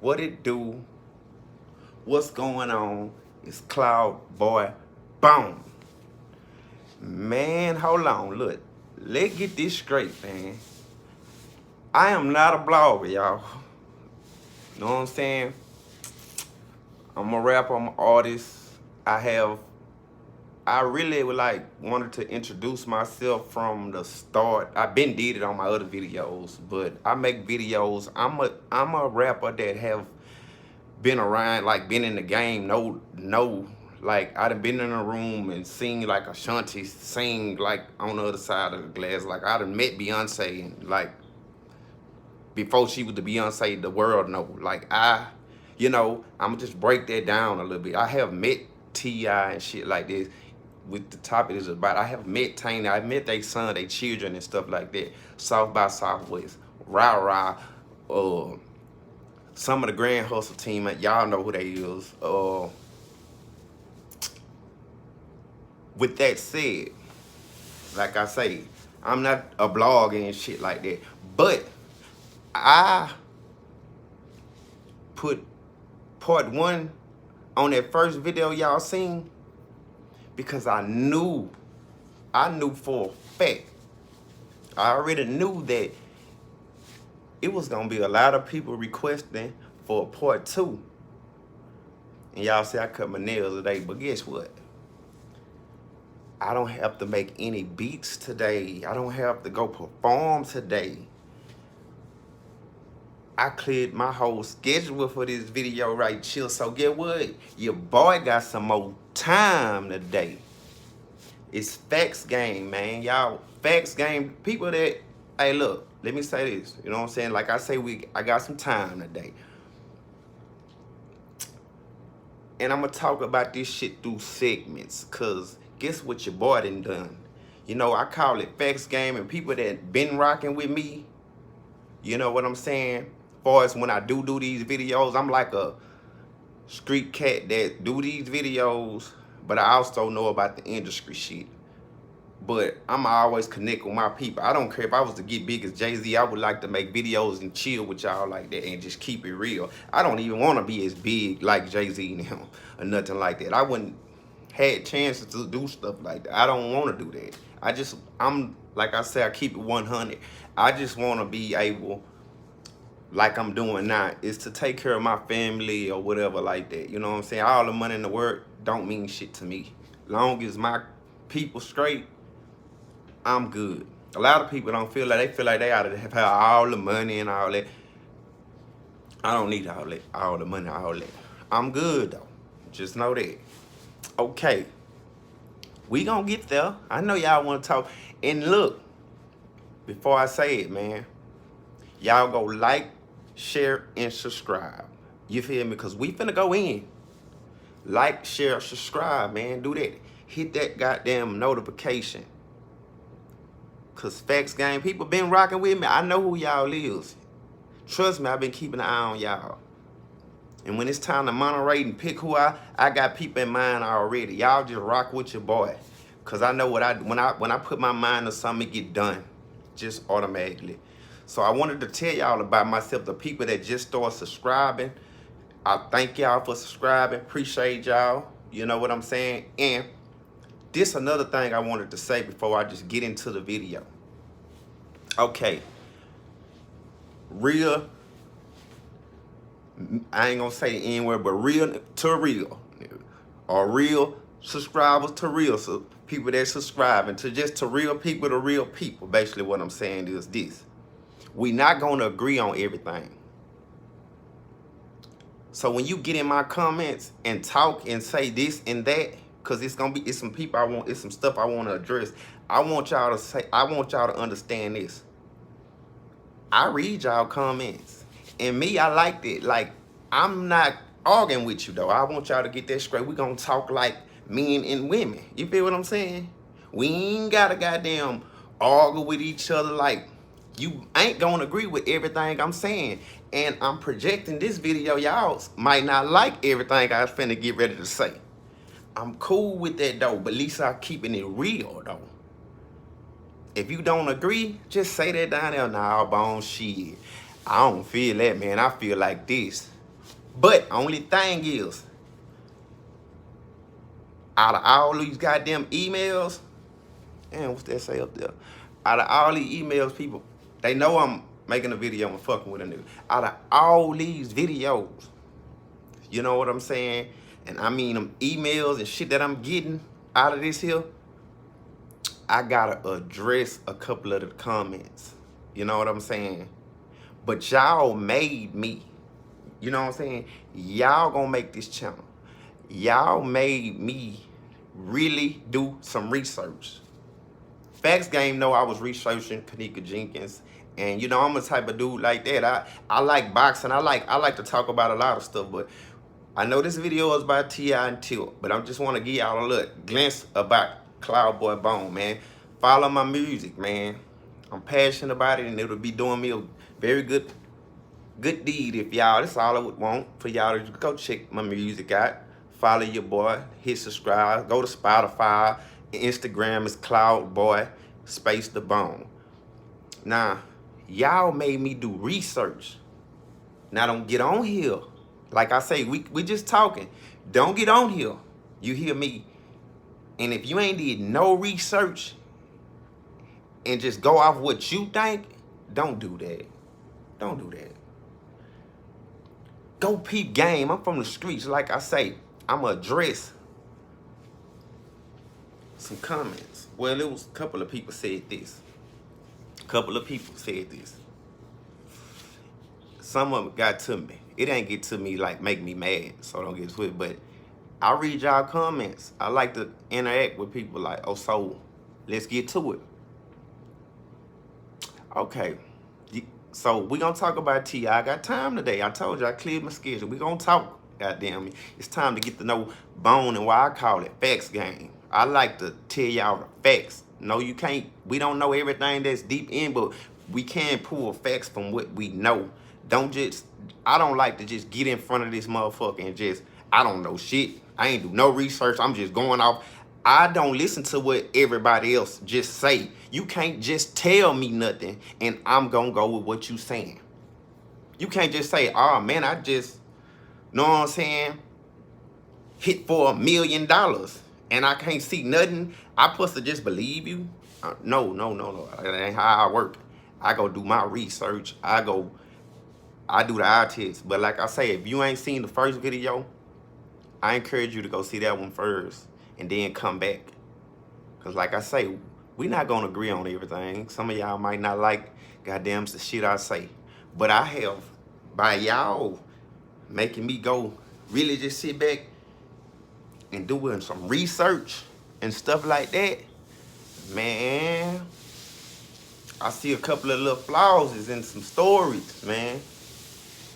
What it do? What's going on? It's Cloudboy. Boom. Man, hold on. Look, let's get this straight, man. I am not a blogger, y'all. You know what I'm saying? I'm a rapper, I'm an artist. I really would wanted to introduce myself from the start. I've been did it on my other videos, but I make videos. I'm a rapper that have been around, been in the game. I done been in a room and seen Ashanti sing on the other side of the glass. I done met Beyonce and before she was the Beyonce the world know. I'ma just break that down a little bit. I have met T.I and shit like this. With the topic is about, I have met Tiny. I met their son, their children and stuff like that. South by Southwest, rah rah. Some of the Grand Hustle team, y'all know who they is. With that said, like I say, I'm not a blogger and shit like that, but I put part 1 on that first video y'all seen because I knew for a fact, I already knew that it was gonna be a lot of people requesting for a part 2. And y'all say I cut my nails today, but guess what? I don't have to make any beats today. I don't have to go perform today. I cleared my whole schedule for this video right chill. So get what? Your boy got some more time today. It's facts game, man. Y'all, facts game. People that, hey, look, let me say this. You know what I'm saying? Like I say, I got some time today. And I'm going to talk about this shit through segments. Because guess what your boy done? You know, I call it facts game. And people that been rocking with me, you know what I'm saying? As far as when I do these videos, I'm like a street cat that do these videos, but I also know about the industry shit. But I'm always connect with my people. I don't care if I was to get big as Jay-Z, I would like to make videos and chill with y'all like that and just keep it real. I don't even want to be as big like Jay-Z and him or nothing like that. I wouldn't had chances to do stuff like that. I don't want to do that. I'm like I said, I keep it 100. I just want to be able, like I'm doing now, is to take care of my family or whatever like that. You know what I'm saying? All the money in the world don't mean shit to me. Long as my people straight, I'm good. A lot of people don't feel like they ought to have all the money and all that. I don't need all the money, all that. I'm good though. Just know that. Okay. We gonna get there. I know y'all want to talk. And look, before I say it, man, y'all go like, share, and subscribe. You feel me? Because we finna go in. Like, share, subscribe, man. Do that. Hit that goddamn notification. Because facts game, people been rocking with me. I know who y'all is. Trust me, I've been keeping an eye on y'all. And when it's time to moderate and pick who I got people in mind already. Y'all just rock with your boy. Because I know when I put my mind to something, it get done. Just automatically. So I wanted to tell y'all about myself, the people that just started subscribing. I thank y'all for subscribing. Appreciate y'all. You know what I'm saying? And this another thing I wanted to say before I just get into the video. Okay. Real, I ain't gonna say the N word, but real to real. Or real subscribers to real. So people that subscribing to just to real people. Basically what I'm saying is this. We not gonna agree on everything. So when you get in my comments and talk and say this and that, cause it's some people it's some stuff I want to address. I want y'all to understand this. I read y'all comments. And me, I liked it. Like, I'm not arguing with you though. I want y'all to get that straight. We gonna talk like men and women. You feel what I'm saying? We ain't gotta goddamn argue with each other like you ain't gonna agree with everything I'm saying. And I'm projecting this video. Y'all might not like everything I finna get ready to say. I'm cool with that though, but at least I'm keeping it real though. If you don't agree, just say that down there. Nah, bone shit. I don't feel that, man. I feel like this. But only thing is, out of all these goddamn emails, damn, what's that say up there? Out of all these emails, people, they know I'm making a video and fucking with a nigga. Out of all these videos, you know what I'm saying? And I mean them emails and shit that I'm getting out of this here, I gotta address a couple of the comments. You know what I'm saying? But y'all made me. You know what I'm saying? Y'all gonna make this channel. Y'all made me really do some research. Facts Game know I was researching Kanika Jenkins. And you know, I'm a type of dude like that. I like boxing. I like to talk about a lot of stuff, but I know this video is by T.I and Tiny, but I just want to give y'all a little glance about Cloudboy Bone, man. Follow my music, man. I'm passionate about it, and it'll be doing me a very good deed if y'all. That's all I would want for y'all to go check my music out. Follow your boy, hit subscribe, go to Spotify, Instagram is Cloudboy space the Bone. Now, y'all made me do research. Now don't get on here. Like I say, we just talking. Don't get on here. You hear me? And if you ain't did no research and just go off what you think, don't do that. Don't do that. Go peep game. I'm from the streets. Like I say, I'm going to address some comments. Well, it was a couple of people said this. Some of them got to me. It ain't get to me like make me mad, so don't get twisted. But I read y'all comments. I like to interact with people like, oh, so let's get to it. Okay. So we gonna talk about T.I. I got time today. I told you I cleared my schedule. We gonna talk, goddamn me. It's time to get to know Bone and why I call it Facts Game. I like to tell y'all the facts. No, you can't. We don't know everything that's deep in, but we can pull facts from what we know. I don't like to just get in front of this motherfucker and just, I don't know shit. I ain't do no research. I'm just going off. I don't listen to what everybody else just say. You can't just tell me nothing and I'm gonna go with what you saying. You can't just say, oh man, I just, know what I'm saying, hit for $1 million and I can't see nothing. I supposed to just believe you? No. That ain't how I work. I go do my research. I do the eye test. But like I say, if you ain't seen the first video, I encourage you to go see that one first and then come back. Because like I say, we not going to agree on everything. Some of y'all might not like goddamn the shit I say. But I have, by y'all making me go really just sit back and doing some research and stuff like that, man, I see a couple of little flaws in some stories, man.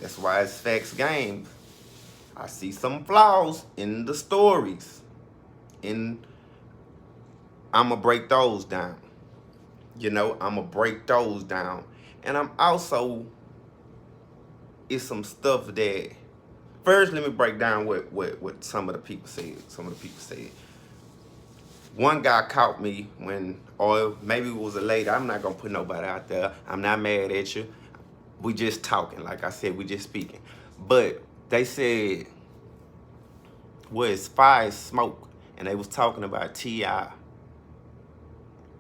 That's why it's Facts Game. I see some flaws in the stories. And I'm going to break those down. You know, I'm going to break those down. And I'm also, it's some stuff that, first let me break down what some of the people said. One guy caught me when, or maybe it was a lady, I'm not going to put nobody out there. I'm not mad at you. We just talking. Like I said, we just speaking. But they said, well, it's fire smoke. And they was talking about T.I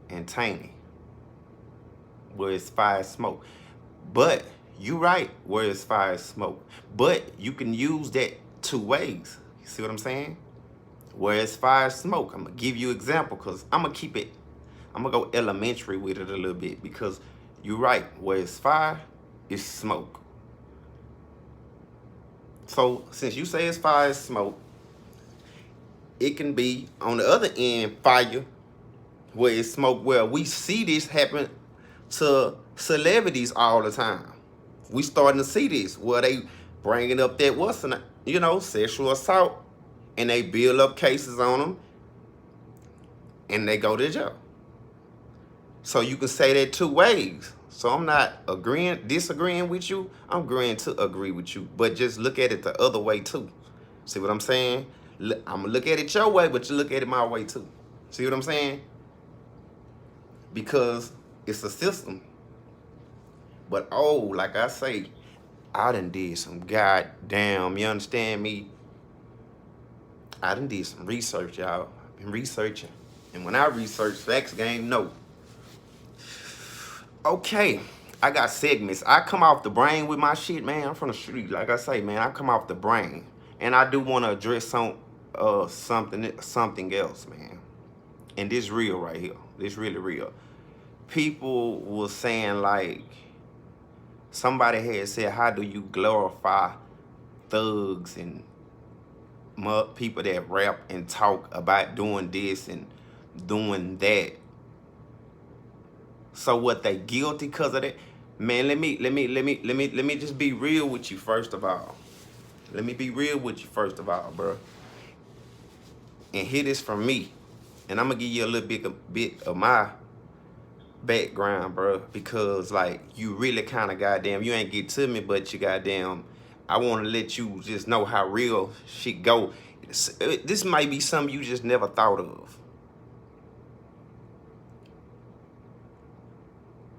and Tiny. Where it's fire smoke. But you right, where it's fire smoke. But you can use that two ways. You see what I'm saying? Where it's fire smoke. I'm going to give you an example because I'm going to keep it, I'm going to go elementary with it a little bit because you're right. Where it's fire, it's smoke. So since you say it's fire, it's smoke, it can be on the other end fire where it's smoke, where we see this happen to celebrities all the time. We starting to see this where they bringing up that sexual assault, and they build up cases on them and they go to jail. So you can say that two ways. So I'm not disagreeing with you. I'm agreeing to agree with you, but just look at it the other way too. See what I'm saying? I'm gonna look at it your way, but you look at it my way too. See what I'm saying? Because it's a system. But like I say, I done did some goddamn, you understand me? I done did some research, y'all. Been researching. And when I research facts game, no. Okay, I got segments. I come off the brain with my shit, man. I'm from the street. Like I say, man, I come off the brain. And I do want to address something else, man. And this real right here. This really real. People was saying, like, somebody had said, how do you glorify thugs and people that rap and talk about doing this and doing that? So what, they guilty because of that? Man, let me just be real with you first of all. Let me be real with you first of all, bro. And hear this from me. And I'm gonna give you a little bit of my background, bro, because like you really kind of goddamn, you ain't get to me, but you goddamn, I want to let you just know how real shit go. This might be something you just never thought of.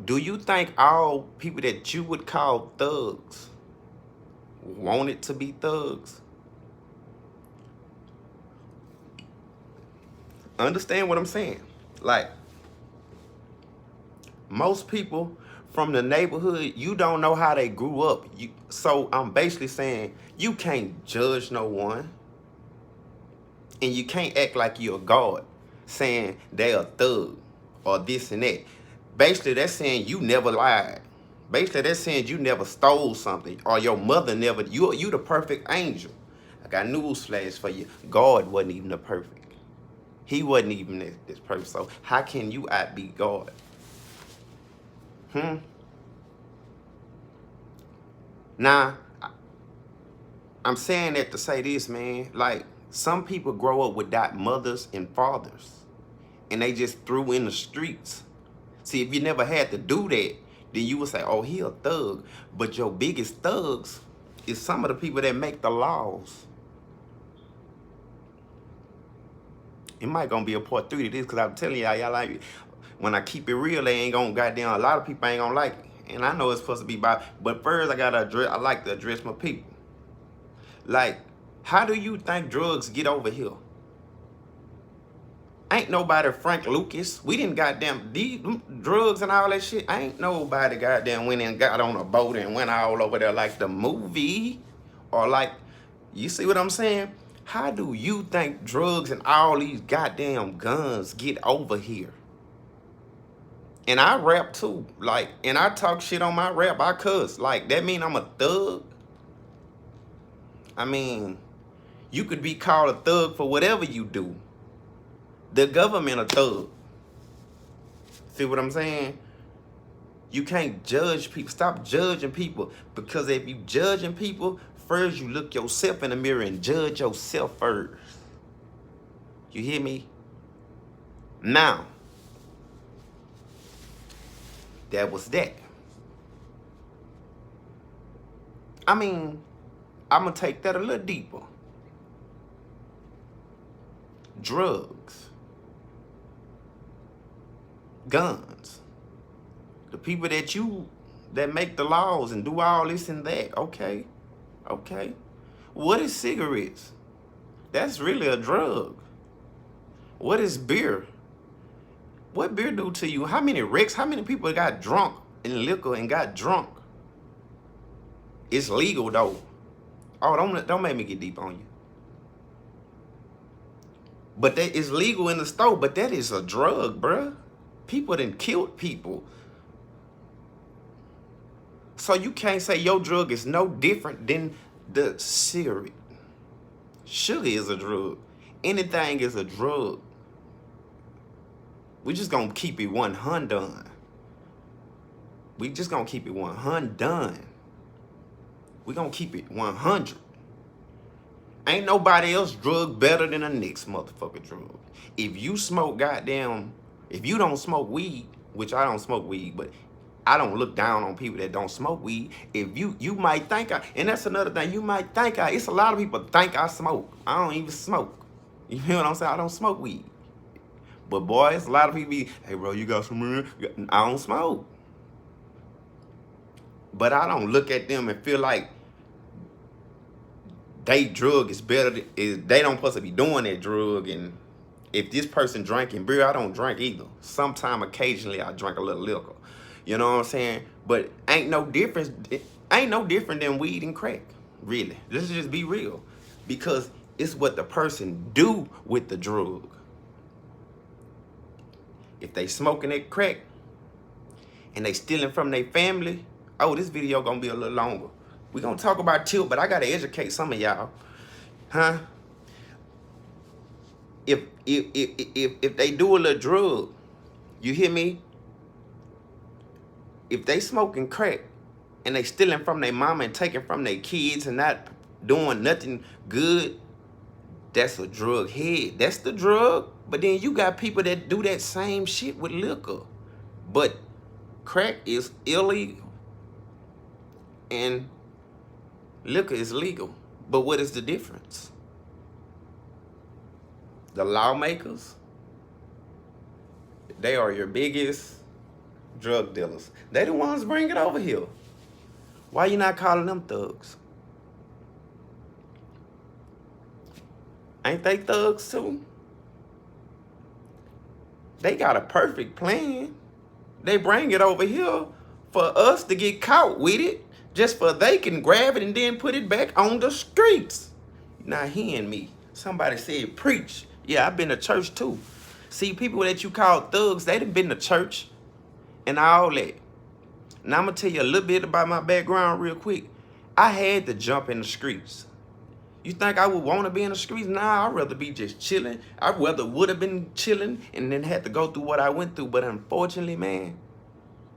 Do you think all people that you would call thugs wanted to be thugs? Understand what I'm saying? Like, most people from the neighborhood, you don't know how they grew up. So I'm basically saying you can't judge no one. And you can't act like you're a god saying they're a thug or this and that. Basically, that's saying you never lied. Basically, that's saying you never stole something or your mother never. You the perfect angel. I got news flash for you. God wasn't even the perfect. He wasn't even this perfect. So how can you outbe God? Now, I'm saying that to say this, man. Like, some people grow up without mothers and fathers, and they just threw in the streets. See, if you never had to do that, then you would say, oh, he a thug. But your biggest thugs is some of the people that make the laws. It might gonna be a part 3 to this, because I'm telling y'all like it. When I keep it real, they ain't gonna goddamn, a lot of people ain't gonna like it. And I know it's supposed to be by, but first I like to address my people. Like, how do you think drugs get over here? Ain't nobody Frank Lucas. We didn't goddamn these drugs and all that shit. Ain't nobody goddamn went and got on a boat and went all over there like the movie. Or like, you see what I'm saying? How do you think drugs and all these goddamn guns get over here? And I rap too. Like, and I talk shit on my rap. I cuss. Like, that mean I'm a thug? I mean, you could be called a thug for whatever you do. The government a thug. See what I'm saying? You can't judge people. Stop judging people. Because if you judging people, first you look yourself in the mirror and judge yourself first. You hear me? Now, that was that. I mean, I'm going to take that a little deeper. Drugs. Guns. The people that make the laws and do all this and that. Okay. Okay. What is cigarettes? That's really a drug. What is beer? What beer do to you? How many wrecks? How many people got drunk in liquor and got drunk? It's legal though. Oh, don't make me get deep on you. But that is legal in the store, but that is a drug, bruh. People done killed people. So you can't say your drug is no different than the cigarette. Sugar is a drug. Anything is a drug. We just gonna keep it 100. We just gonna keep it 100. We gonna keep it 100. Ain't nobody else drug better than the next motherfucker drug. If you smoke goddamn, if you don't smoke weed, which I don't smoke weed, but I don't look down on people that don't smoke weed. If you might think and that's another thing, you might think it's a lot of people think I smoke. I don't even smoke. You know what I'm saying? I don't smoke weed. But boy, it's a lot of people, hey bro, you got some real? I don't smoke. But I don't look at them and feel like they drug is better. They don't supposed to be doing that drug. And if this person drinking beer, I don't drink either. Sometime occasionally I drink a little liquor. You know what I'm saying? But ain't no difference. Ain't no different than weed and crack. Really. Let's just be real. Because it's what the person do with the drug. If they smoking that crack and they stealing from their family, oh, this video gonna be a little longer. We gonna talk about tilt, but I gotta educate some of y'all. Huh? If they do a little drug, you hear me? If they smoking crack and they stealing from their mama and taking from their kids and not doing nothing good, that's a drug head. That's the drug. But then you got people that do that same shit with liquor. But crack is illegal and liquor is legal. But what is the difference? The lawmakers, they are your biggest drug dealers. They the ones bring it over here. Why you not calling them thugs? Ain't they thugs too? They got a perfect plan. They bring it over here for us to get caught with it, just for they can grab it and then put it back on the streets. You're not hearing me. Somebody said preach. Yeah, I've been to church too. See, people that you call thugs, they done been to church and all that. Now I'm gonna tell you a little bit about my background real quick. I had to jump in the streets. You think I would want to be in the streets? Nah, I'd rather be just chilling. I rather would have been chilling and then had to go through what I went through. But unfortunately, man,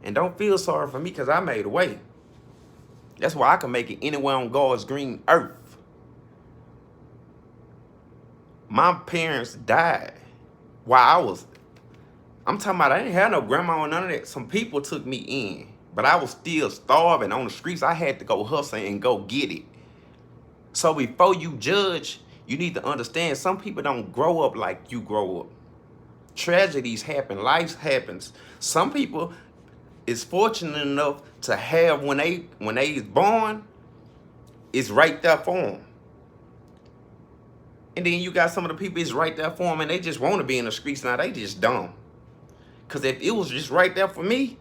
and don't feel sorry for me because I made a way. That's why I can make it anywhere on God's green earth. My parents died while I'm talking about I didn't have no grandma or none of that. Some people took me in, but I was still starving on the streets. I had to go hustle and go get it. So before you judge, you need to understand some people don't grow up like you grow up. Tragedies happen, life happens. Some people is fortunate enough to have when they is born, it's right there for them. And then you got some of the people it's right there for them and they just want to be in the streets now. They just dumb. Because if it was just right there for me,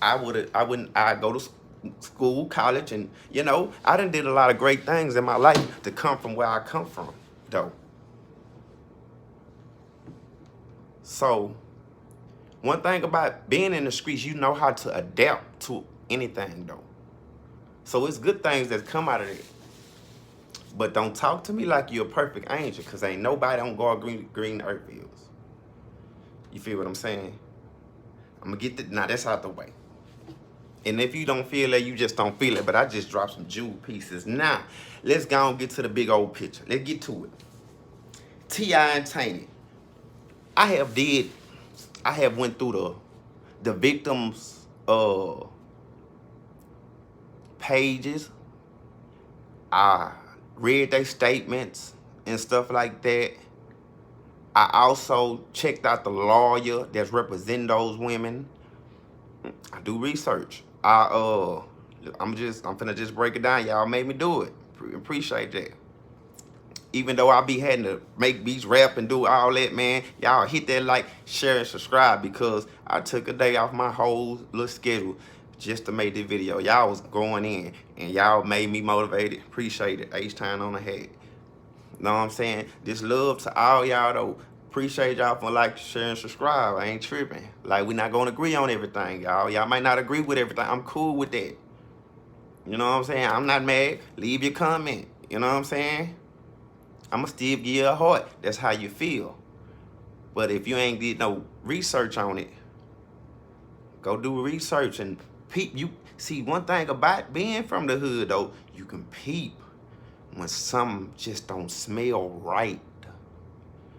I'd go to school, college, and, you know, I done did a lot of great things in my life to come from where I come from, though. So, one thing about being in the streets, you know how to adapt to anything, though. So, it's good things that come out of it. But don't talk to me like you're a perfect angel, because ain't nobody on God green earth is. You feel what I'm saying? I'm going to get that. Now, that's out the way. And if you don't feel that, you just don't feel it. But I just dropped some jewel pieces. Now, let's go and get to the big old picture. Let's get to it. T.I and Tiny. I have went through the victims' pages. I read their statements and stuff like that. I also checked out the lawyer that's representing those women. I do research. I'm finna just break it down. Y'all made me do it. Appreciate that. Even though I be having to make beats, rap, and do all that, man, y'all hit that like, share, and subscribe because I took a day off my whole little schedule just to make this video. Y'all was going in, and y'all made me motivated. Appreciate it. H-Town on the head. Know what I'm saying? Just love to all y'all, though. Appreciate y'all for like, share, and subscribe. I ain't tripping. Like, we not going to agree on everything, y'all. Y'all might not agree with everything. I'm cool with that. You know what I'm saying? I'm not mad. Leave your comment. You know what I'm saying? I'm going to still give you a heart. That's how you feel. But if you ain't did no research on it, go do research and peep. You see, one thing about being from the hood, though, you can peep when something just don't smell right.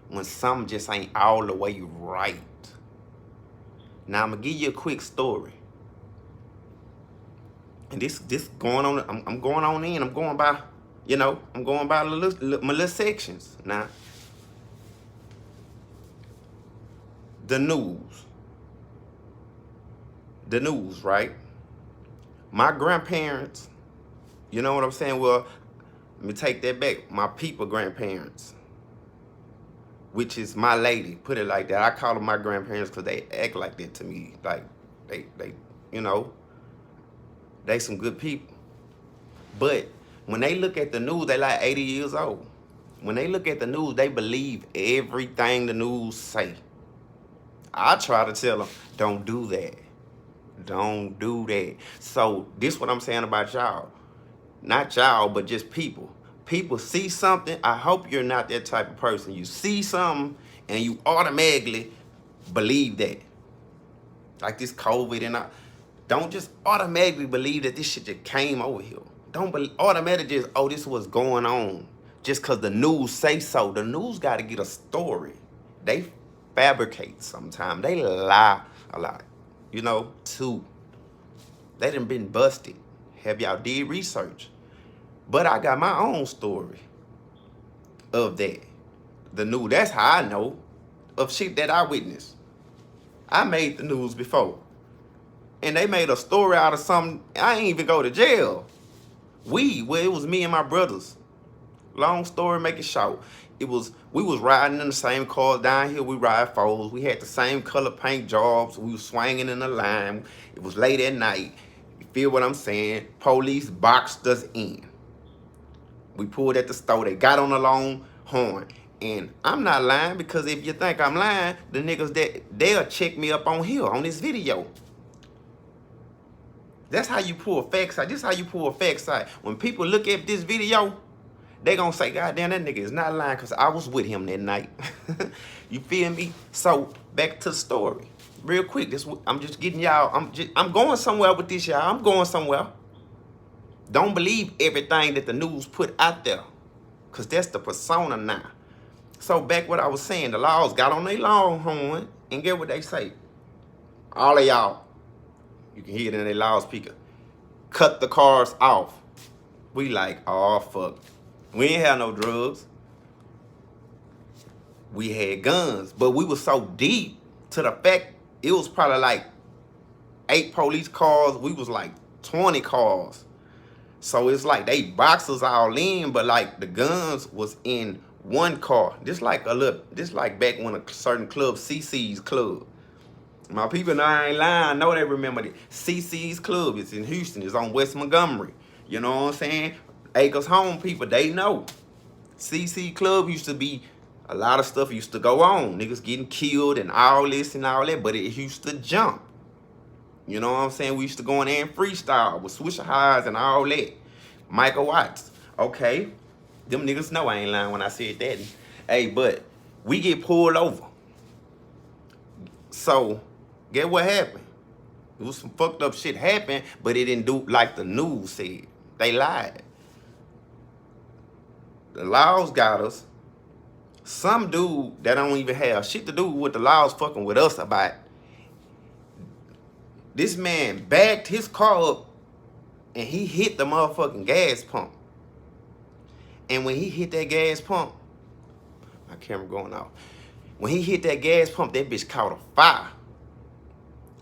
When something just ain't all the way right. Now, I'm going to give you a quick story. And this going on, I'm going on in. I'm going by, you know, I'm going by my little sections. Now, the news. The news, right? My grandparents, you know what I'm saying? Well, let me take that back. My people grandparents, which is my lady, put it like that. I call them my grandparents because they act like that to me. Like, they, you know, they some good people. But when they look at the news, they like 80 years old. When they look at the news, they believe everything the news say. I try to tell them, don't do that. Don't do that. So this what I'm saying about y'all. Not y'all, but just people. People see something. I hope you're not that type of person. You see something and you automatically believe that. Like this COVID and don't just automatically believe that this shit just came over here. Don't automatically just, oh, this was going on. Just because the news say so. The news got to get a story. They fabricate sometimes. They lie a lot. You know, too. They done been busted. Have y'all did research? But I got my own story of that. The news, that's how I know of shit that I witnessed. I made the news before. And they made a story out of something. I ain't even go to jail. Well, it was me and my brothers. Long story, make it short. We was riding in the same car down here. We ride fours. We had the same color paint jobs. We was swinging in the line. It was late at night. You feel what I'm saying? Police boxed us in. We pulled at the store. They got on the long horn. And I'm not lying, because if you think I'm lying, the niggas they'll check me up on here on this video. That's how you pull facts out. This is how you pull facts out. When people look at this video, they gonna say, God damn, that nigga is not lying, because I was with him that night. You feel me? So back to the story. Real quick. I'm just getting y'all. I'm going somewhere with this, y'all. I'm going somewhere. Don't believe everything that the news put out there, because that's the persona now. So back what I was saying, the laws got on their longhorn, and get what they say. All of y'all, you can hear it in their loudspeaker, cut the cars off. We like, oh, fuck. We ain't have no drugs. We had guns, but we was so deep to the fact it was probably like 8 police cars. We was like 20 cars. So it's like they boxed us all in, but like the guns was in one car. Just like back when a certain club, CC's Club. My people know I ain't lying. I know they remember it. CC's Club. It's in Houston. It's on West Montgomery. You know what I'm saying? Acres Home people, they know. CC Club used to be, a lot of stuff used to go on. Niggas getting killed and all this and all that, but it used to jump. You know what I'm saying? We used to go in there and freestyle with Swisher Highs and all that. Michael Watts. Okay. Them niggas know I ain't lying when I said that. Hey, but we get pulled over. So, get what happened? It was some fucked up shit happened, but it didn't do like the news said. They lied. The laws got us. Some dude that don't even have shit to do with the laws fucking with us about. This man backed his car up and he hit the motherfucking gas pump. And when he hit that gas pump, my camera going off. When he hit that gas pump, that bitch caught a fire.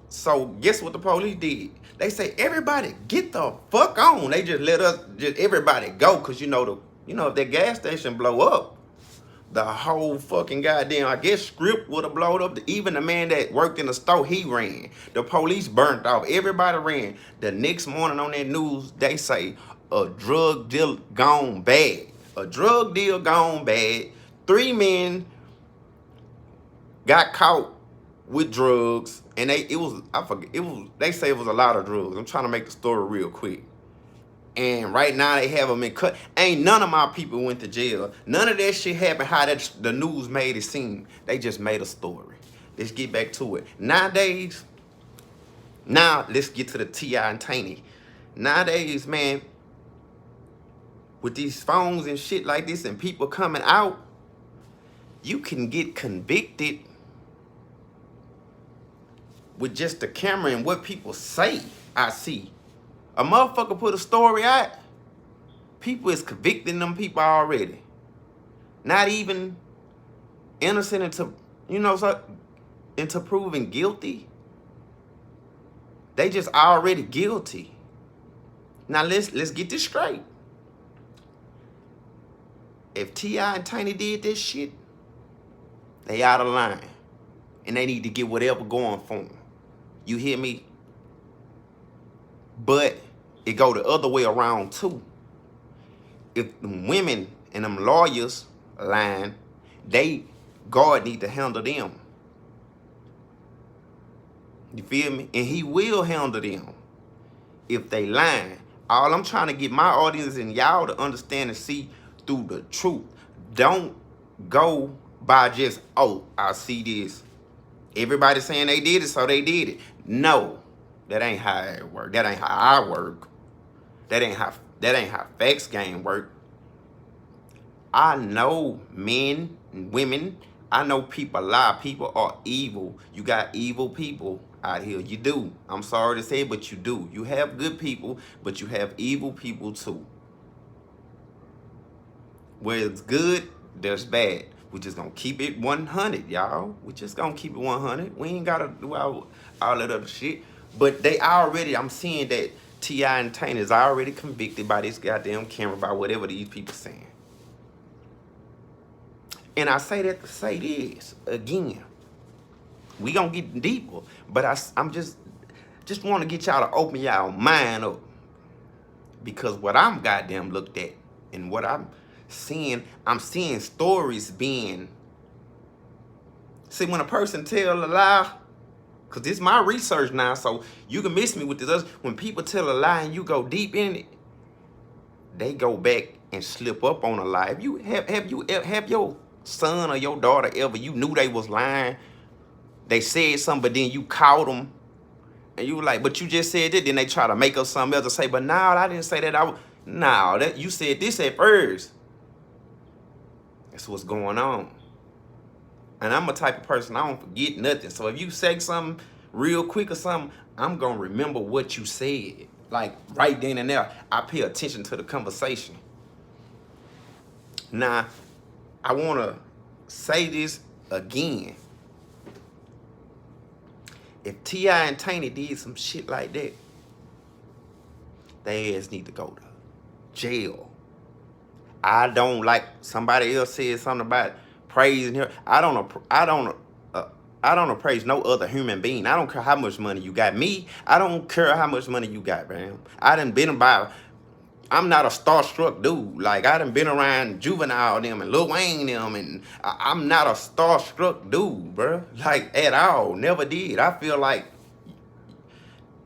So guess what the police did? They say, everybody get the fuck on. They just let us, everybody go, because you know if that gas station blow up, the whole fucking goddamn, I guess, script would have blown up. Even the man that worked in the store, he ran. The police burnt off. Everybody ran. The next morning on that news, they say a drug deal gone bad. A drug deal gone bad. 3 men got caught with drugs, and they say it was a lot of drugs. I'm trying to make the story real quick. And right now they have them in cut. Ain't none of my people went to jail. None of that shit happened how the news made it seem. They just made a story. Let's get back to it. Nowadays, let's get to the T.I and Tiny. Nowadays, man, with these phones and shit like this and people coming out, you can get convicted with just the camera and what people say. I see. A motherfucker put a story out, people is convicting them people already. Not even innocent until, into proving guilty. They just already guilty. Now let's get this straight. If T.I and Tiny did this shit, they out of line. And they need to get whatever going for them. You hear me? But it go the other way around too. If them women and them lawyers lying, God need to handle them. You feel me? And he will handle them if they lying. All I'm trying to get my audience and y'all to understand and see through the truth. Don't go by just, oh, I see this. Everybody saying they did it, so they did it. No, that ain't how it work. That ain't how I work. That ain't how facts game work. I know men and women. I know people lie. People are evil. You got evil people out here. You do. I'm sorry to say it, but you do. You have good people, but you have evil people too. Where it's good, there's bad. We just gonna keep it 100, y'all. We just gonna keep it 100. We ain't gotta do all that other shit. But they already, I'm seeing that T.I and Tiny is already convicted by this goddamn camera by whatever these people saying. And I say that to say this again. We gonna get deeper, but I'm just want to get y'all to open y'all mind up, because what I'm goddamn looked at and what I'm seeing stories being. See, when a person tell a lie, cause this is my research now, so you can miss me with this. When people tell a lie and you go deep in it, they go back and slip up on a lie. Have your son or your daughter ever, you knew they was lying, they said something, but then you caught them, and you were like, but you just said it. Then they try to make up something else to say, but no, I didn't say that. No, that you said this at first. That's what's going on. And I'm a type of person, I don't forget nothing. So if you say something real quick or something, I'm gonna remember what you said. Like right then and there, I pay attention to the conversation. Now, I wanna say this again. If T.I and Tiny did some shit like that, they ass need to go to jail. I don't, like somebody else said something about praising her. I don't appraise no other human being. I don't care how much money you got. Me, I don't care how much money you got, man. I done been about. I'm not a starstruck dude. Like, I done been around Juvenile them and Lil Wayne them, and I'm not a starstruck dude, bro. Like, at all. Never did. I feel like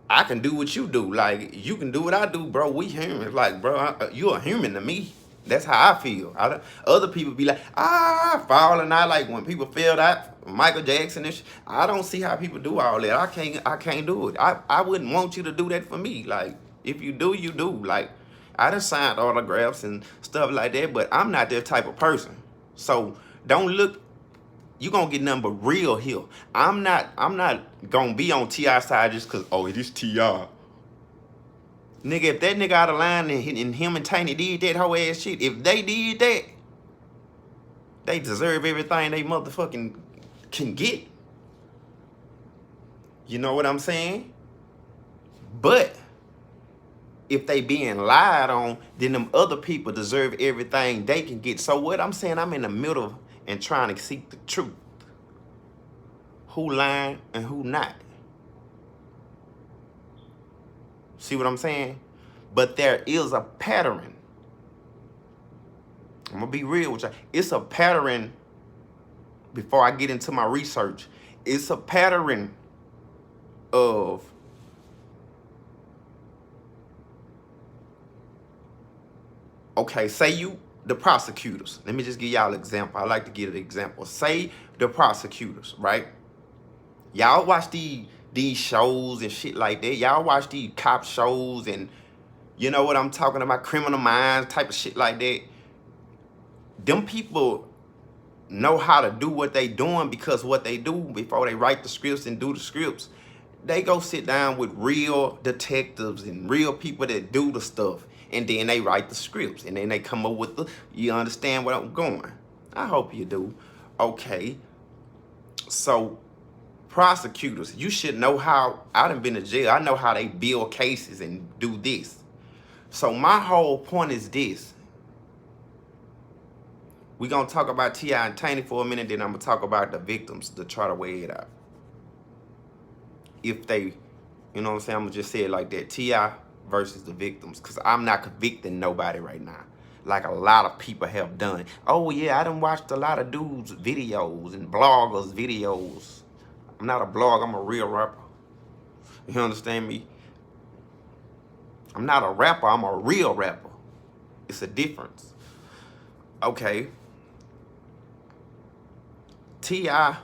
I can do what you do. Like, you can do what I do, bro. We humans. Like, bro, you're a human to me. That's how I feel. Other people be like, falling out. Like, when people feel that, Michael Jackson and shit, I don't see how people do all that. I can't do it. I wouldn't want you to do that for me. Like, if you do, you do. Like, I done signed autographs and stuff like that, but I'm not that type of person. So don't look, you gonna get nothing but real here. I'm not gonna be on T.I.'s side just cause, oh, it is T.I. Nigga, if that nigga out of line and him and Tiny did that whole ass shit, if they did that, they deserve everything they motherfucking can get. You know what I'm saying? But if they being lied on, then them other people deserve everything they can get. So what I'm saying, I'm in the middle and trying to seek the truth. Who lying and who not. See what I'm saying? But there is a pattern. I'm gonna be real with you. It's a pattern. Before I get into my research, it's a pattern of okay, say you, the prosecutors. Let me just give y'all an example. I like to give an example. Say the prosecutors, right? Y'all watch these shows and shit like that. Y'all watch these cop shows and you know what I'm talking about, Criminal Minds type of shit like that. Them people know how to do what they doing because what they do before they write the scripts and do the scripts, they go sit down with real detectives and real people that do the stuff. And then they write the scripts. And then they come up with the, you understand where I'm going? I hope you do. Okay. So prosecutors, you should know how, I done been to jail. I know how they build cases and do this. So my whole point is this. We're going to talk about T.I and Tiny for a minute, then I'm going to talk about the victims to try to weigh it out. If they, you know what I'm saying, I'm going to just say it like that. T.I versus the victims, because I'm not convicting nobody right now, like a lot of people have done. Oh, yeah, I done watched a lot of dudes' videos and bloggers' videos. I'm not a blog, I'm a real rapper. You understand me? I'm not a rapper, I'm a real rapper. It's a difference. Okay. T.I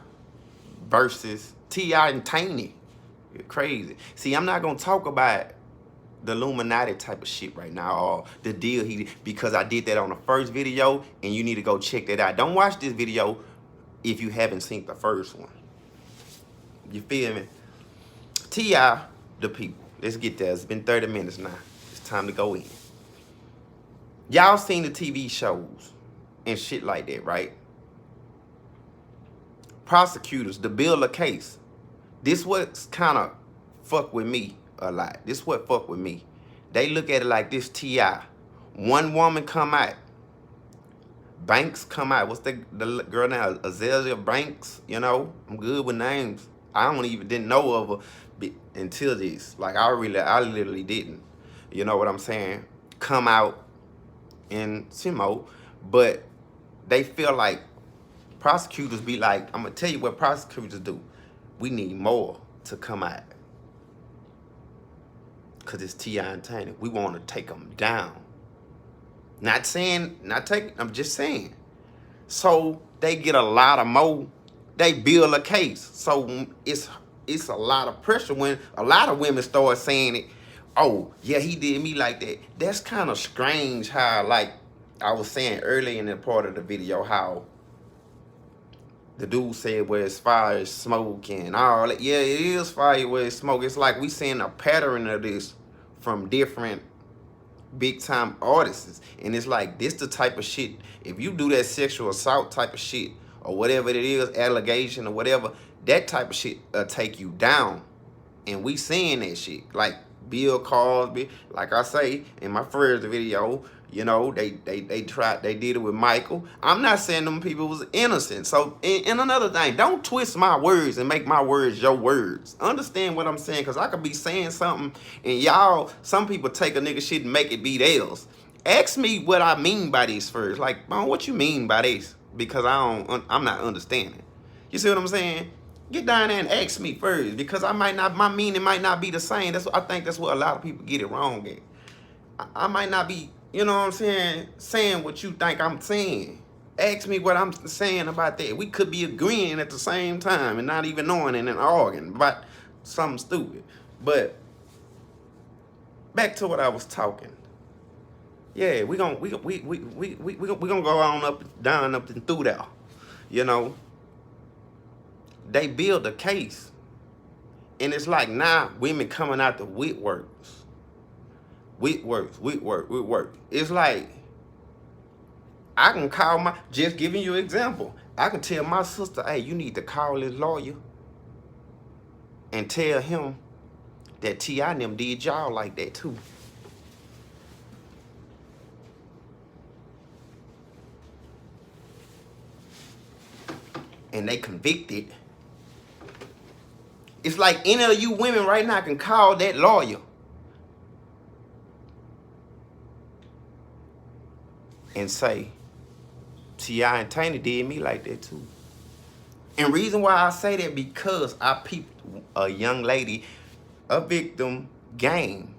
versus T.I and Tiny. You're crazy. See, I'm not going to talk about the Illuminati type of shit right now, or the deal he did, because I did that on the first video, and you need to go check that out. Don't watch this video if you haven't seen the first one. You feel me? T.I, the people. Let's get there. It's been 30 minutes now. It's time to go in. Y'all seen the TV shows and shit like that, right? Prosecutors, to build a case. This what's kind of fuck with me a lot. This what fuck with me. They look at it like this. T.I, one woman come out. Banks come out. What's the girl now? Azalea Banks. You know, I'm good with names. I didn't know of her until this. Like I literally didn't. You know what I'm saying? Come out in Simo, but they feel like prosecutors be like, I'm gonna tell you what prosecutors do. We need more to come out. Cause it's T.I and Tiny. We want to take them down. I'm just saying. So they get a lot of more. They build a case. So it's a lot of pressure when a lot of women start saying it. Oh, yeah, he did me like that. That's kind of strange how, like I was saying earlier in the part of the video, how the dude said where it's fire, it's smoke, and all that. Yeah, it is fire where it's smoke. It's like we seeing a pattern of this from different big time artists. And it's like, this the type of shit, if you do that sexual assault type of shit, or whatever it is, allegation or whatever, that type of shit take you down. And we seeing that shit. Like Bill Cosby, like I say in my first video, you know, they did it with Michael. I'm not saying them people was innocent. So, and another thing, don't twist my words and make my words your words. Understand what I'm saying? Because I could be saying something, and y'all, some people take a nigga shit and make it be theirs. Ask me what I mean by this first. Like, man, what you mean by this? Because I'm not understanding. You see what I'm saying? Get down there and ask me first, because my meaning might not be the same. I think that's what a lot of people get it wrong at. I might not be, you know what I'm saying what you think I'm saying. Ask me what I'm saying about that. We could be agreeing at the same time and not even knowing and then arguing about something stupid. But back to what I was talking. Yeah, we gonna go on up, down, up and through there. You know, they build a case, and it's like now women coming out the Whitworks. It's like, I can call just giving you an example. I can tell my sister, hey, you need to call this lawyer and tell him that T.I and them did y'all like that too. And they convicted. It's like any of you women right now can call that lawyer and say, T.I and Tiny did me like that too. And reason why I say that, because I peeped a young lady, a victim game.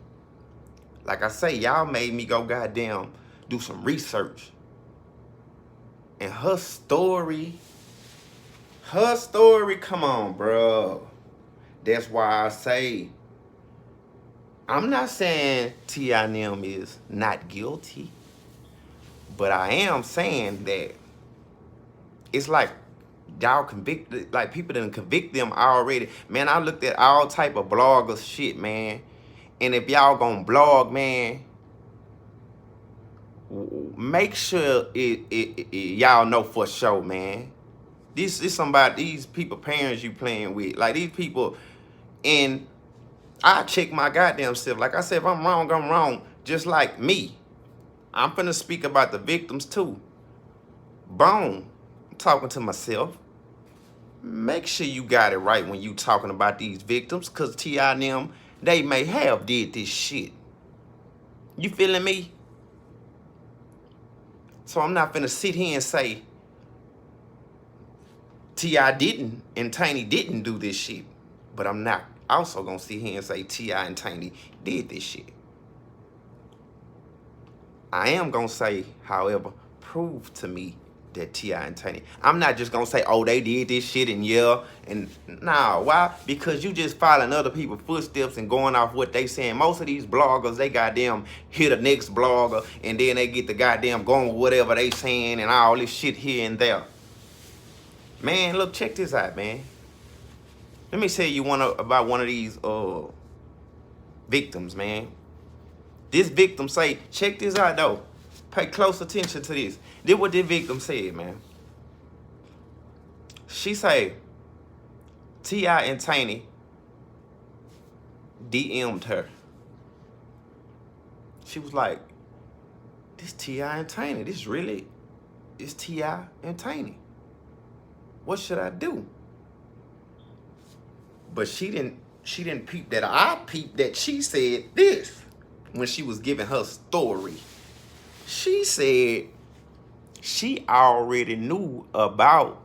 Like I say, y'all made me go goddamn do some research. And her story, come on, bro. That's why I say, I'm not saying T.I and them is not guilty, but I am saying that it's like y'all convicted, like people didn't convict them already. Man, I looked at all type of bloggers shit, man. And if y'all gonna blog, man, make sure y'all know for sure, man. This is somebody, these people, parents you playing with. Like these people, and I check my goddamn self. Like I said, if I'm wrong, I'm wrong. Just like me. I'm finna speak about the victims too. Boom. I'm talking to myself. Make sure you got it right when you talking about these victims, cause T.I and them, they may have did this shit. You feeling me? So I'm not finna sit here and say T.I didn't and Tiny didn't do this shit. But I'm not also gonna sit here and say T.I and Tiny did this shit. I am gonna say, however, prove to me that T.I and Tiny. I'm not just gonna say, oh, they did this shit and yeah. And nah, why? Because you just following other people's footsteps and going off what they saying. Most of these bloggers, they goddamn hit the next blogger and then they get the goddamn going with whatever they saying and all this shit here and there. Man, look, check this out, man. Let me tell you about one of these victims, man. This victim say, check this out though. Pay close attention to this. This what this victim said, man. She say, T.I and Tiny DM'd her. She was like, this T.I and Tiny, this really is T.I and Tiny. What should I do? But she didn't peep that. I peeped that she said this when she was giving her story. She said she already knew about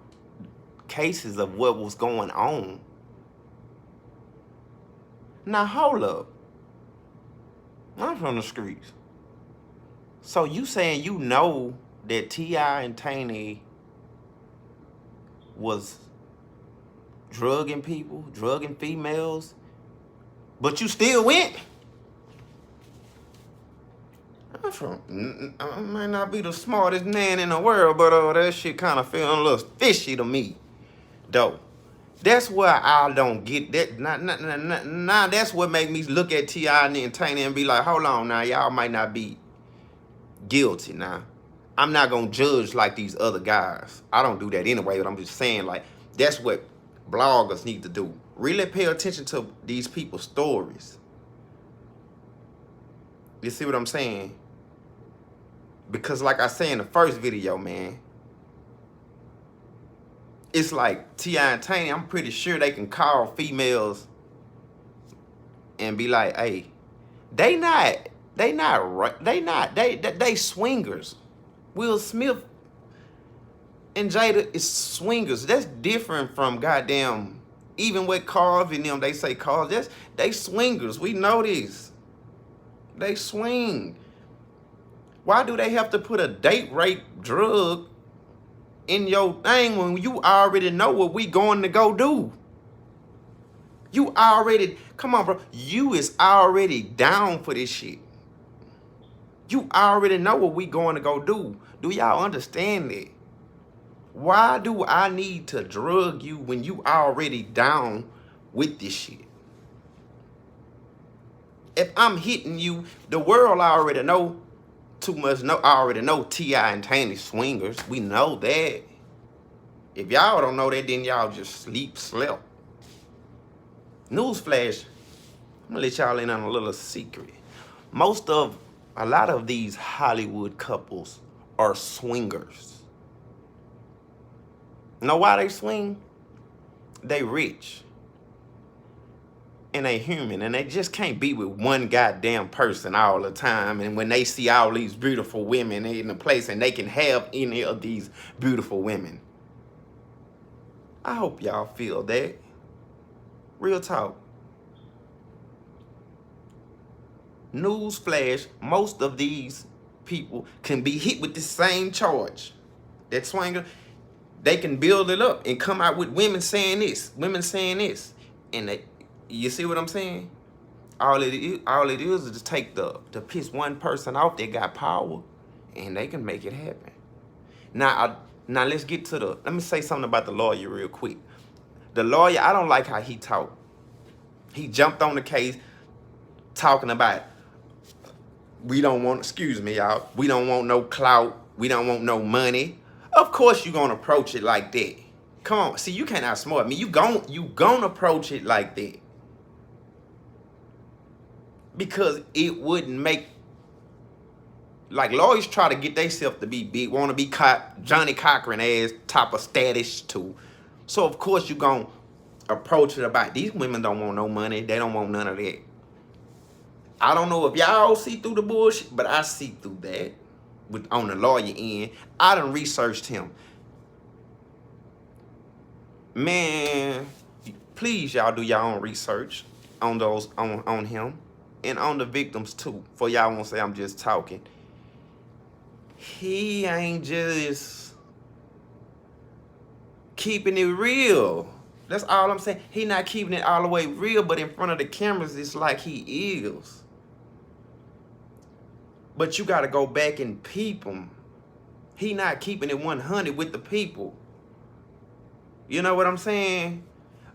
cases of what was going on. Now hold up. I'm from the streets. So you saying you know that T.I and Tiny was drugging people, drugging females, but you still went? I might not be the smartest man in the world, but that shit kind of feeling a little fishy to me, though. That's why I don't get that. Now that's what make me look at T.I and Tiny and be like, hold on now, y'all might not be guilty now. I'm not gonna judge like these other guys. I don't do that anyway, but I'm just saying, like, that's what bloggers need to do. Really pay attention to these people's stories. You see what I'm saying? Because like I said in the first video, man, it's like T.I and Tiny, I'm pretty sure they can call females and be like, hey, they swingers. Will Smith and Jada is swingers. That's different from goddamn, even with Carl and them, they say Carl, they swingers. We know this. They swing. Why do they have to put a date rape drug in your thing when you already know what we going to go do? You already, come on, bro. You is already down for this shit. You already know what we going to go do. Do y'all understand that? Why do I need to drug you when you already down with this shit? If I'm hitting you, the world already know too much. I already know T.I and Tiny swingers. We know that. If y'all don't know that, then y'all just slept. Newsflash, I'm gonna let y'all in on a little secret. A lot of these Hollywood couples are swingers. Know why they swing? They rich. And they human. And they just can't be with one goddamn person all the time. And when they see all these beautiful women in the place and they can have any of these beautiful women. I hope y'all feel that. Real talk. Newsflash, most of these people can be hit with the same charge. That swinger, they can build it up and come out with women saying this, women saying this. And you see what I'm saying? All it is to take to piss one person off that got power, and they can make it happen. Now let's get to let me say something about the lawyer real quick. The lawyer, I don't like how he talked. He jumped on the case talking about, we don't want, excuse me, y'all, we don't want no clout. We don't want no money. Of course you're going to approach it like that. Come on, see, you can't outsmart me. You gon' approach it like that. Because it wouldn't make, like, lawyers try to get themselves to be big, want to be Johnny Cochran ass type of status too. So of course you gon' approach it about, these women don't want no money, they don't want none of that. I don't know if y'all see through the bullshit, but I see through that. On the lawyer end, I done researched him. Man, please y'all do y'all own research on those on him and on the victims too. For y'all won't say I'm just talking. He ain't just keeping it real. That's all I'm saying. He not keeping it all the way real, but in front of the cameras, it's like he is. But you got to go back and peep him. He not keeping it 100 with the people. You know what I'm saying?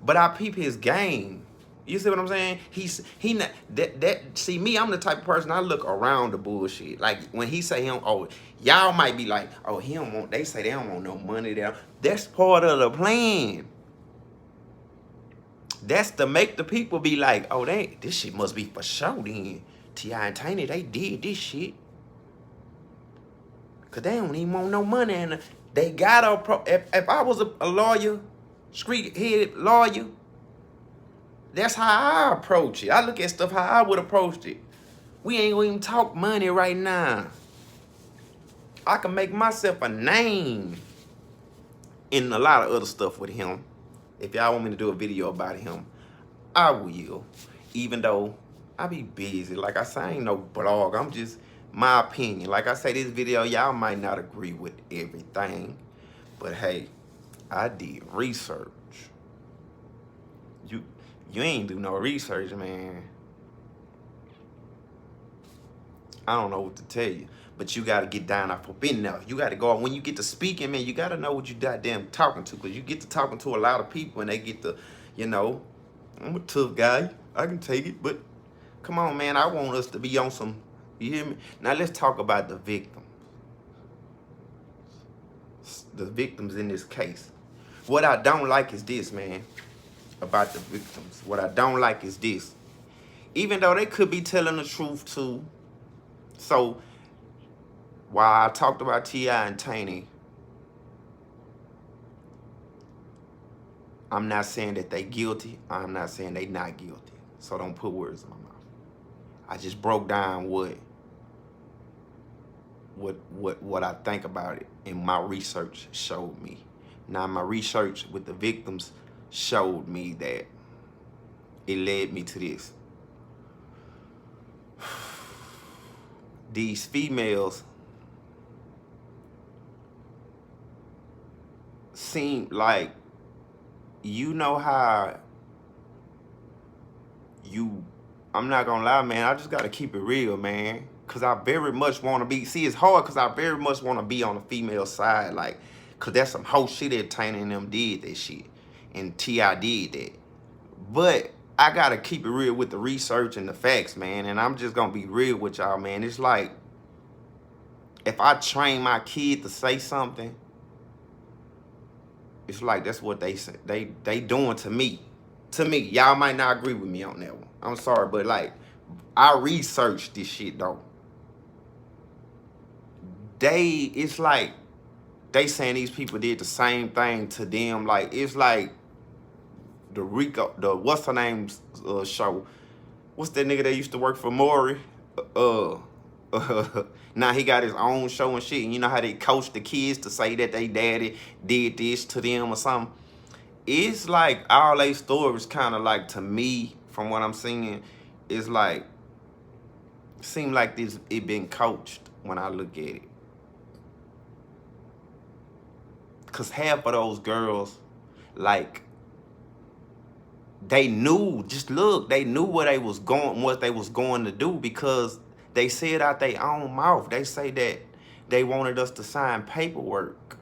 But I peep his game. You see what I'm saying? He not that see me, I'm the type of person I look around the bullshit. Like when he say him, oh, y'all might be like, oh, he don't want, they say they don't want no money there. That's part of the plan. That's to make the people be like, oh, this shit must be for sure then. T.I and Tiny, they did this shit. Cause they don't even want no money, and they got if I was a lawyer, street-headed lawyer, that's how I approach it. I look at stuff how I would approach it. We ain't gonna even talk money right now. I can make myself a name in a lot of other stuff with him. If y'all want me to do a video about him, I will. Even though I be busy. Like I say, I ain't no blog. I'm just my opinion. Like I say, this video, y'all might not agree with everything. But hey, I did research. You ain't do no research, man. I don't know what to tell you. But you got to get down off up in there. You got to go, when you get to speaking, man, you got to know what you goddamn talking to. Because you get to talking to a lot of people and they get to, you know, I'm a tough guy. I can take it. But come on, man. I want us to be on some, you hear me? Now let's talk about the victims. The victims in this case. What I don't like is this, man, about the victims. What I don't like is this. Even though they could be telling the truth too. So, while I talked about T.I and Tiny, I'm not saying that they guilty. I'm not saying they not guilty. So don't put words in my mouth. I just broke down what I think about it, and my research showed me. Now my research with the victims showed me that it led me to this. These females seem like, you know how I'm not gonna lie, man, I just gotta keep it real, man. Cause I very much wanna be, see, it's hard cause I very much wanna be on the female side, like, cause that's some whole shit that Tiny and them did that shit. And T.I did that. But I gotta keep it real with the research and the facts, man. And I'm just gonna be real with y'all, man. It's like, if I train my kid to say something, it's like that's what they say. They doing to me. To me. Y'all might not agree with me on that one. I'm sorry, but like, I researched this shit though. It's like they saying these people did the same thing to them. Like, it's like the what's her name's show? What's that nigga that used to work for Maury? Now he got his own show and shit. And you know how they coach the kids to say that they daddy did this to them or something? It's like all they stories kind of like, to me, from what I'm seeing, it's like, seem like it been coached when I look at it. Cause half of those girls, like, they knew, just look, they knew what they was going to do, because they said out their own mouth. They say that they wanted us to sign paperwork.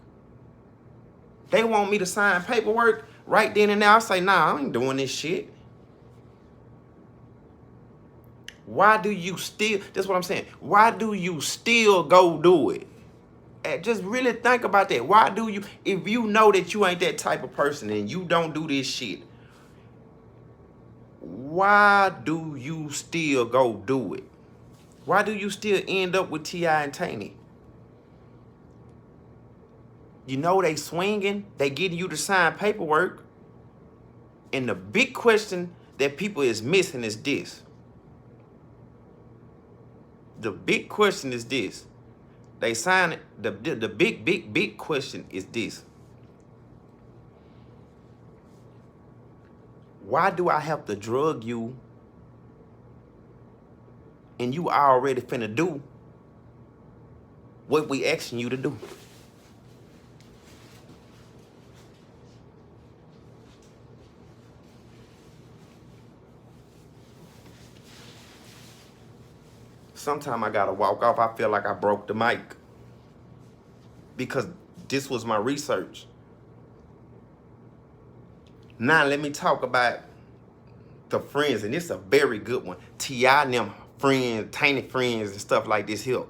They want me to sign paperwork right then and now. I say, nah, I ain't doing this shit. Why do you still, that's what I'm saying. Why do you still go do it? Just really think about that. Why do you, if you know that you ain't that type of person and you don't do this shit, why do you still go do it? Why do you still end up with T.I and Tiny? You know they swinging, they getting you to sign paperwork. And the big question that people is missing is this. The big question is this. They sign it. The big question is this. Why do I have to drug you and you already finna do what we asking you to do? Sometimes I gotta walk off. I feel like I broke the mic because this was my research. Now let me talk about the friends, and this is a very good one. T.I and them friends, Tiny friends and stuff like this here.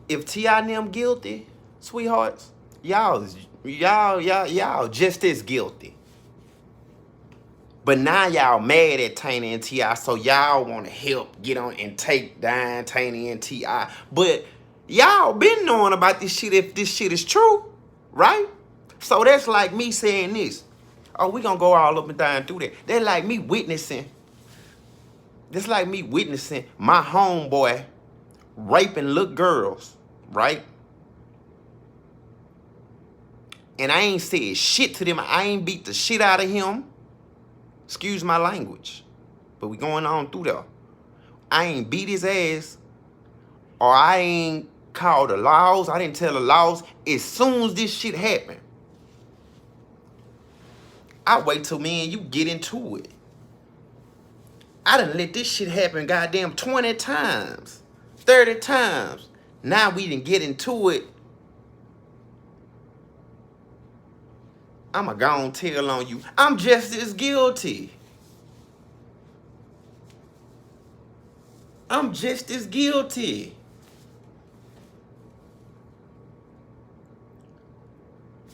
If T.I and them guilty, sweethearts, y'all just as guilty. But now y'all mad at Tiny and T.I, so y'all want to help get on and take down Tiny and T.I. But y'all been knowing about this shit if this shit is true, right? So that's like me saying this. Oh, we gonna go all up and down through that. That's like me witnessing. That's like me witnessing my homeboy raping little girls, right? And I ain't said shit to them. I ain't beat the shit out of him. Excuse my language. But we going on through there. I ain't beat his ass. Or I ain't called the laws. I didn't tell the laws. As soon as this shit happened, I wait till me and you get into it. I done let this shit happen goddamn 20 times. 30 times. Now we done get into it. I'ma go on tell on you. I'm just as guilty. I'm just as guilty.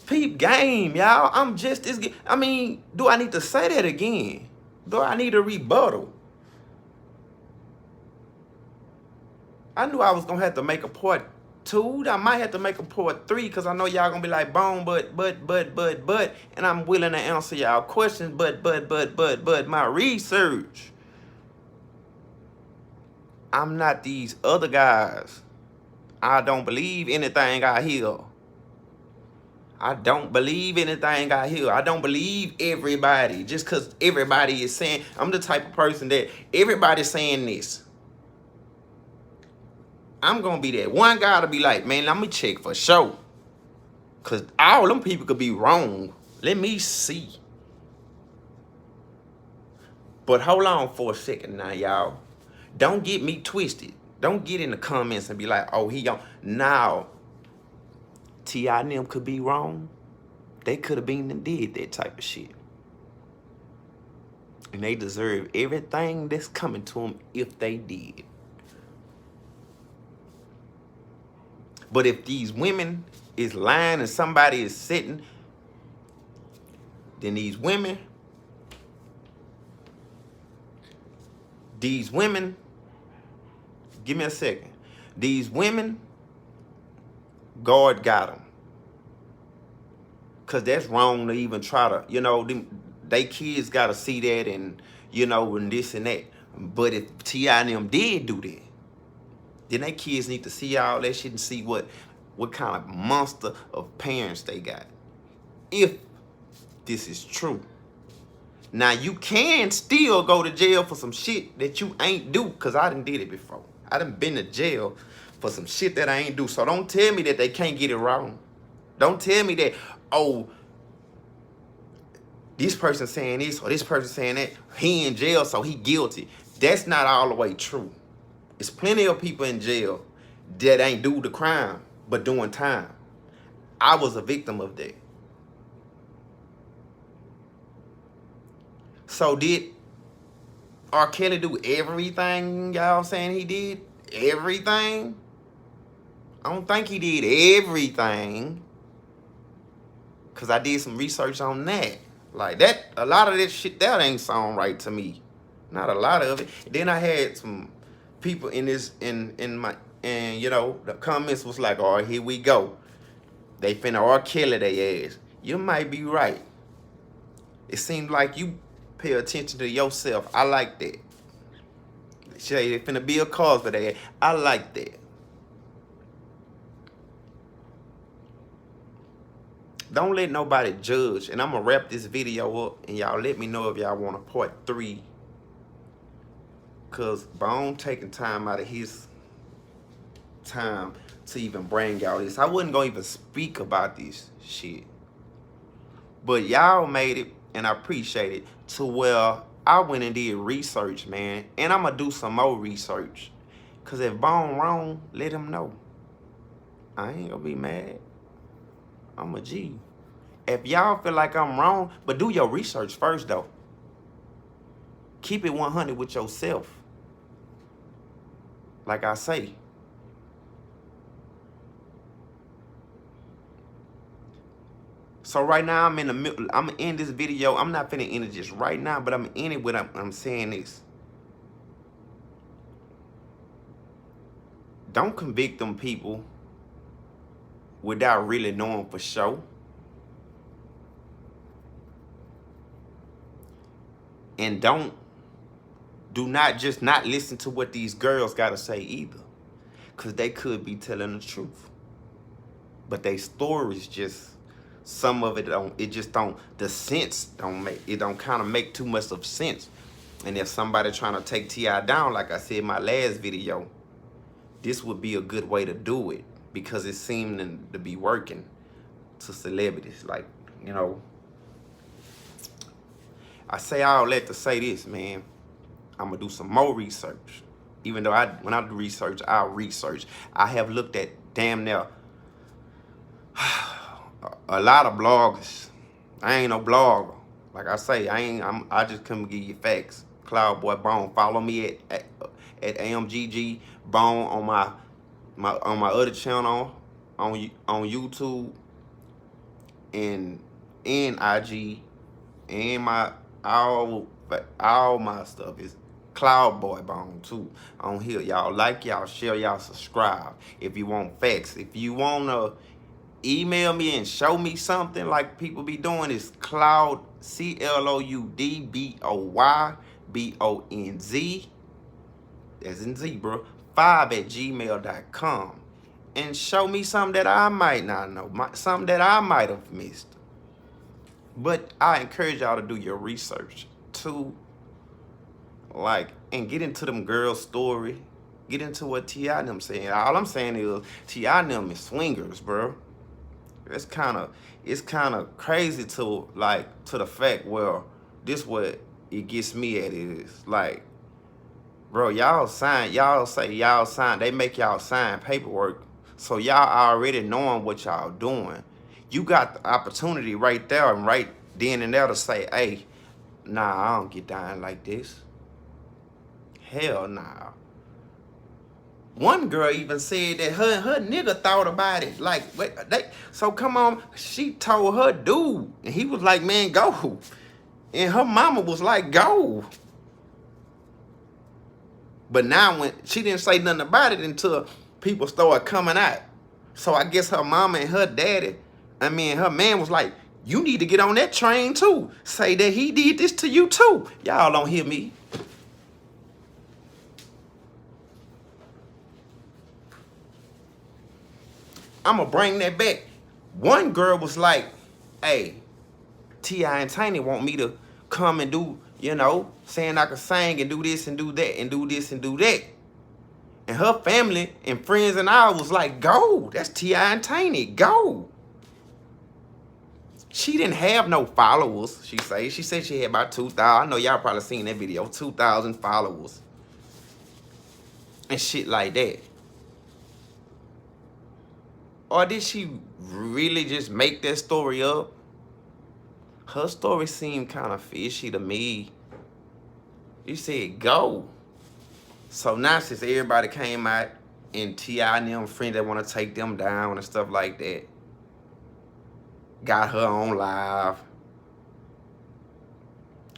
Peep game, y'all. I'm just as guilty. I mean, do I need to say that again? Do I need a rebuttal? I knew I was gonna have to make a part 2. I might have to make a part 3 because I know y'all gonna be like, bone, but, and I'm willing to answer y'all questions, but my research. I'm not these other guys. I don't believe anything I hear. I don't believe anything I hear. I don't believe everybody just because everybody is saying. I'm the type of person that everybody's saying this. I'm going to be that one guy to be like, man, let me check for sure. Because all them people could be wrong. Let me see. But hold on for a second now, y'all. Don't get me twisted. Don't get in the comments and be like, oh, he on. Now, T.I and them could be wrong. They could have been and did that type of shit. And they deserve everything that's coming to them if they did. But if these women is lying and somebody is sitting, then these women, give me a second. These women, God got them. Because that's wrong to even try to, you know, they kids got to see that and, you know, and this and that. But if T.I and them did do that, then they kids need to see all that shit and see what kind of monster of parents they got. If this is true. Now, you can still go to jail for some shit that you ain't do, because I done did it before. I done been to jail for some shit that I ain't do. So don't tell me that they can't get it wrong. Don't tell me that, oh, this person saying this or this person saying that, he in jail, so he guilty. That's not all the way true. There's plenty of people in jail that ain't do the crime, but doing time. I was a victim of that. So did R. Kelly do everything y'all saying he did? everything. I don't think he did everything. Cause I did some research on that. Like that, a lot of that shit that ain't sound right to me. Not a lot of it. Then I had some people in this in my and you know the comments was like, "Oh, here we go. They finna R. Kelly they ass." You might be right. It seems like you pay attention to yourself. I like that. Say they finna be a cause for that. I like that. Don't let nobody judge. And I'm gonna wrap this video up and y'all let me know if y'all want a part 3. Cause Bone taking time out of his time to even bring y'all this. I wasn't gonna even speak about this shit. But y'all made it, and I appreciate it, to where I went and did research, man. And I'm gonna do some more research. Cause if Bone wrong, let him know. I ain't gonna be mad. I'm a G. If y'all feel like I'm wrong, but do your research first though. Keep it 100 with yourself. Like I say. So right now I'm in the middle. I'm gonna end this video. I'm not finna end it just right now, but I'm gonna end it with I'm saying this. Don't convict them people without really knowing for sure. And do not just not listen to what these girls gotta say either. Cause they could be telling the truth. But they stories just, some of it the sense don't make, it don't kind of make too much of sense. And if somebody trying to take T.I down, like I said in my last video, this would be a good way to do it. Because it seemed to be working to celebrities. Like, you know, I say all that to say this, man. I'm gonna do some more research. Even though when I do research, I'll research. I have looked at damn near a lot of bloggers. I ain't no blogger. Like I say, I just come give you facts. Cloudboy Bone. Follow me at AMGG Bone on my other channel on YouTube and IG, and my all my stuff is Cloudboy Bone too on here. Y'all like, y'all share, y'all subscribe. If you want facts, if you wanna email me and show me something like people be doing, is Cloud CLOUDBOYBONZ, as in zebra 5@gmail.com, and show me something that I might not know, something that I might have missed. But I encourage y'all to do your research too, like, and get into them girls' story, get into what T.I and them saying. All I'm saying is T.I and them is swingers, bro. It's kind of crazy to the fact where this what it gets me at is like, bro, y'all say y'all sign, they make y'all sign paperwork, so y'all already knowing what y'all doing. You got the opportunity right there and right then and there to say, hey, nah, I don't get down like this. Hell nah. One girl even said that her nigga thought about it. Like, so come on, she told her dude, and he was like, man, go. And her mama was like, go. But now when she didn't say nothing about it until people started coming out. So I guess her mama and her daddy, her man was like, you need to get on that train too. Say that he did this to you too. Y'all don't hear me. I'm going to bring that back. One girl was like, hey, T.I and Tiny want me to come and do, you know, saying I could sing and do this and do that and do this and do that. And her family and friends and I was like, go. That's T.I and Tiny. Go. She didn't have no followers, she said. She said she had about 2,000. I know y'all probably seen that video. 2,000 followers. And shit like that. Or did she really just make that story up? Her story seemed kind of fishy to me. You said go. So now since everybody came out and T.I and them friends that want to take them down and stuff like that, got her on live.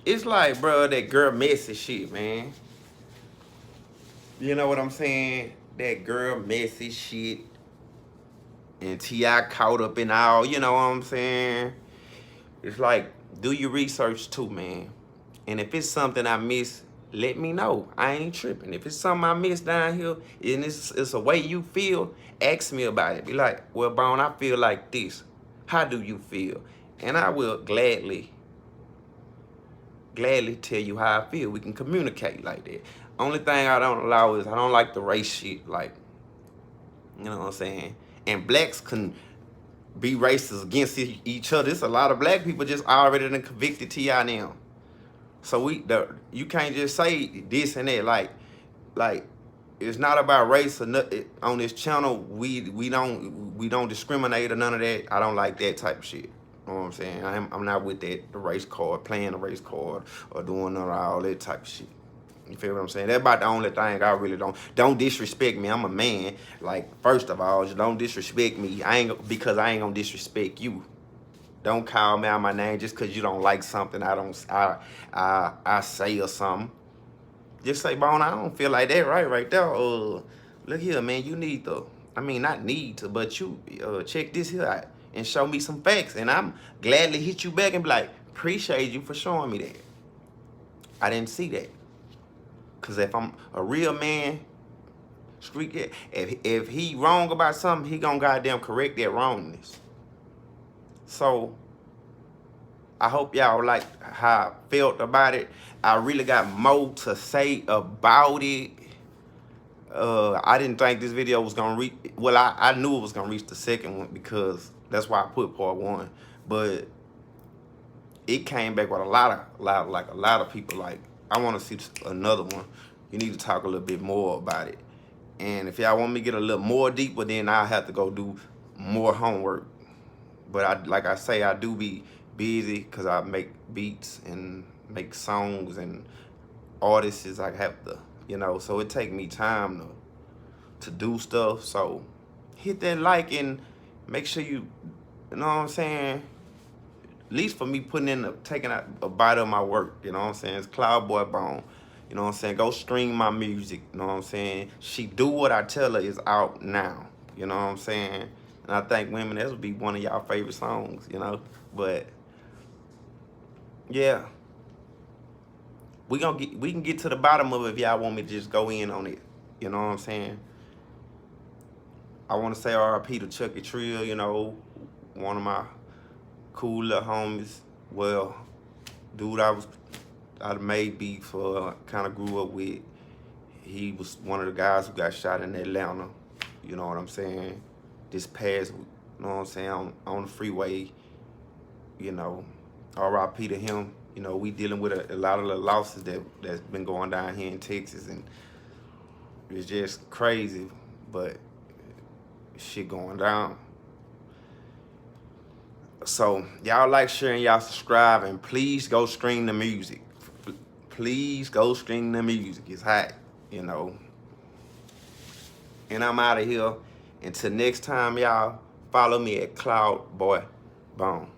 It's like, bro, that girl messy shit, man. You know what I'm saying? That girl messy shit. And T.I caught up in all, you know what I'm saying? It's like, do your research too, man. And if it's something I miss, let me know. I ain't tripping. If it's something I miss down here and it's a way you feel, ask me about it. Be like, well, Bone, I feel like this. How do you feel? And I will gladly tell you how I feel. We can communicate like that. Only thing I don't allow is I don't like the race shit. Like, you know what I'm saying? And blacks can be racist against each other. It's a lot of black people just already done convicted T.I now. So you can't just say this and that. Like it's not about race or nothing. On this channel, we don't discriminate or none of that. I don't like that type of shit. You know what I'm saying? I'm not with that, the race card, playing the race card or doing all that type of shit. You feel what I'm saying? That's about the only thing I really don't disrespect me. I'm a man. Like, first of all, just don't disrespect me. Because I ain't gonna disrespect you. Don't call me out my name just because you don't like something I say or something. Just say, Bone, I don't feel like that right there. Look here, man, you need to, I mean, not need to, but you check this here out and show me some facts. And I'm gladly hit you back and be like, appreciate you for showing me that. I didn't see that. Because if I'm a real man, if he wrong about something, he gonna goddamn correct that wrongness. So I hope y'all like how I felt about it. I really got more to say about it. I didn't think this video was gonna reach. Well, I knew it was gonna reach the second one because that's why I put part one. But it came back with a lot of people like, I want to see another one. You need to talk a little bit more about it. And if y'all want me to get a little more deeper, then I have to go do more homework. But like I say, I do be busy because I make beats and make songs and artists. I have to, you know, so it take me time to do stuff. So hit that like and make sure you know what I'm saying? At least for me taking out a bite of my work, you know what I'm saying? It's Cloudboy Bone. You know what I'm saying? Go stream my music, you know what I'm saying? She Do What I Tell Her is out now, you know what I'm saying? And I think women, that would be one of y'all favorite songs, you know? But yeah, we can get to the bottom of it if y'all want me to just go in on it, you know what I'm saying? I want to say RIP to Chucky Trill, you know, one of my cool little homies. Well, dude, I made beats for, kind of grew up with. He was one of the guys who got shot in Atlanta, you know what I'm saying? This past, you know what I'm saying, on the freeway, you know, RIP to him. You know, we dealing with a lot of the losses that's been going down here in Texas, and it's just crazy, but shit going down. So y'all like, share, and y'all subscribe, and please go stream the music. Please go stream the music. It's hot, you know. And I'm out of here. Until next time, y'all, follow me at Cloudboy Bone.